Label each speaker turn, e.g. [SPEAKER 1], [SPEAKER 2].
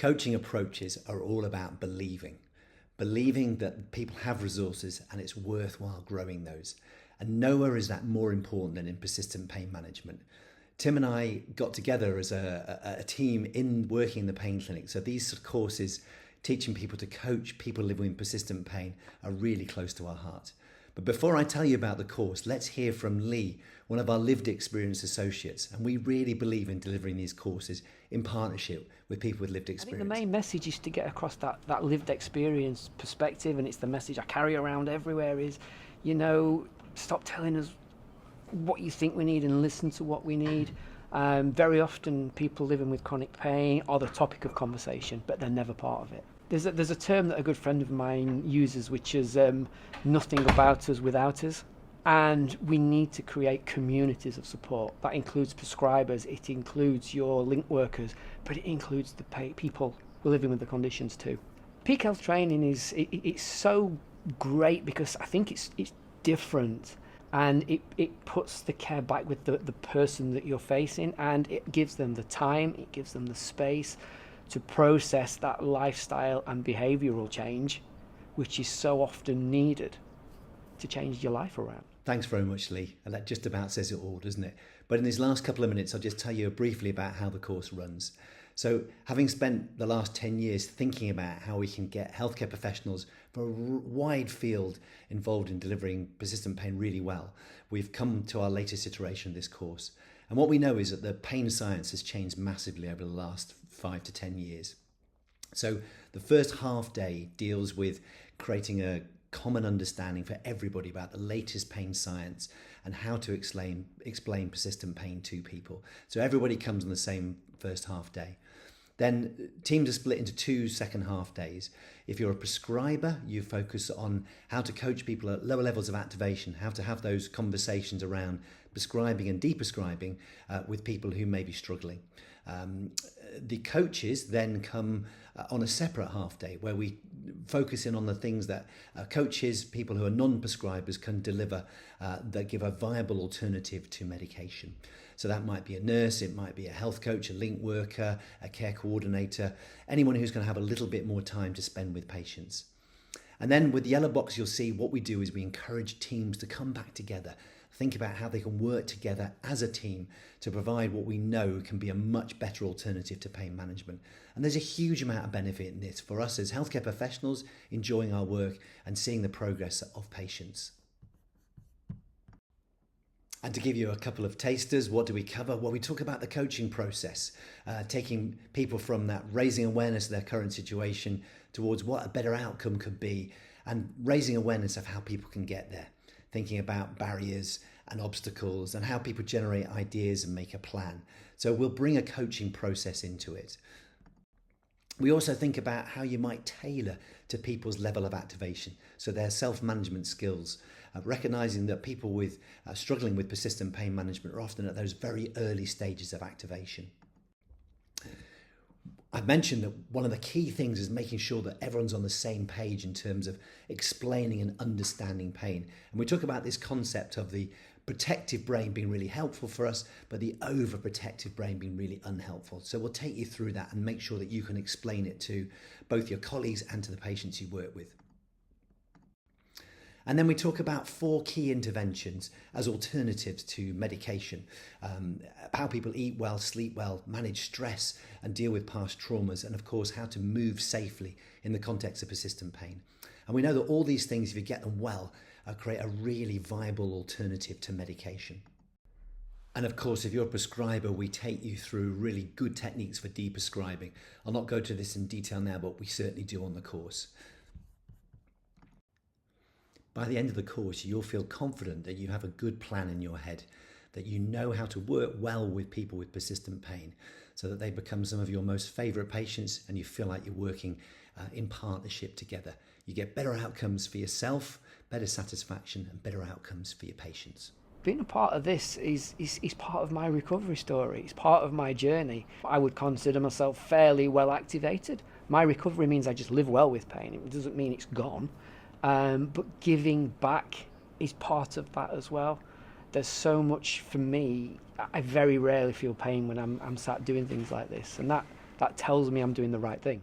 [SPEAKER 1] Coaching approaches are all about believing that people have resources and it's worthwhile growing those. And nowhere is that more important than in persistent pain management. Tim and I got together as a team in working in the pain clinic. So these courses, teaching people to coach people living with persistent pain, are really close to our heart. But before I tell you about the course, let's hear from Lee, one of our lived experience associates. And we really believe in delivering these courses in partnership with people with lived experience.
[SPEAKER 2] I think the main message is to get across that lived experience perspective, and it's the message I carry around everywhere is, stop telling us what you think we need and listen to what we need. Very often people living with chronic pain are the topic of conversation, but they're never part of it. There's a term that a good friend of mine uses, which is nothing about us without us. And we need to create communities of support. That includes prescribers, it includes your link workers, but it includes the people who are living with the conditions too. Peak health training it's so great because I think it's different, and it puts the care back with the person that you're facing, and it gives them the time, it gives them the space to process that lifestyle and behavioural change, which is so often needed to change your life around.
[SPEAKER 1] Thanks very much, Lee. And that just about says it all, doesn't it? But in these last couple of minutes, I'll just tell you briefly about how the course runs. So having spent the last 10 years thinking about how we can get healthcare professionals from a wide field involved in delivering persistent pain really well, we've come to our latest iteration of this course. And what we know is that the pain science has changed massively over the last 5 to 10 years. So the first half day deals with creating a common understanding for everybody about the latest pain science and how to explain persistent pain to people. So everybody comes on the same first half day. Then teams are split into 2 second half days. If you're a prescriber, you focus on how to coach people at lower levels of activation, how to have those conversations around prescribing and deprescribing with people who may be struggling. The coaches then come on a separate half day where we focus in on the things that coaches, people who are non-prescribers, can deliver that give a viable alternative to medication. So that might be a nurse, it might be a health coach, a link worker, a care coordinator, anyone who's going to have a little bit more time to spend with patients. And then with the yellow box, you'll see what we do is we encourage teams to come back together, think about how they can work together as a team to provide what we know can be a much better alternative to pain management. And there's a huge amount of benefit in this for us as healthcare professionals enjoying our work and seeing the progress of patients. And to give you a couple of tasters, what do we cover? Well, we talk about the coaching process, taking people from that raising awareness of their current situation towards what a better outcome could be, and raising awareness of how people can get there, thinking about barriers and obstacles and how people generate ideas and make a plan. So we'll bring a coaching process into it. We also think about how you might tailor to people's level of activation, so their self-management skills, recognizing that people with struggling with persistent pain management are often at those very early stages of activation. I've mentioned that one of the key things is making sure that everyone's on the same page in terms of explaining and understanding pain. And we talk about this concept of the protective brain being really helpful for us, but the overprotective brain being really unhelpful. So we'll take you through that and make sure that you can explain it to both your colleagues and to the patients you work with. And then we talk about 4 key interventions as alternatives to medication, how people eat well, sleep well, manage stress and deal with past traumas, and of course how to move safely in the context of persistent pain. And we know that all these things, if you get them well, create a really viable alternative to medication. And of course, if you're a prescriber, we take you through really good techniques for deprescribing. I'll not go to this in detail now, but we certainly do on the course. By the end of the course, you'll feel confident that you have a good plan in your head, that you know how to work well with people with persistent pain so that they become some of your most favourite patients and you feel like you're working in partnership together. You get better outcomes for yourself, better satisfaction and better outcomes for your patients.
[SPEAKER 2] Being a part of this is part of my recovery story. It's part of my journey. I would consider myself fairly well activated. My recovery means I just live well with pain. It doesn't mean it's gone. But giving back is part of that as well. There's so much for me. I very rarely feel pain when I'm sat doing things like this, and that tells me I'm doing the right thing.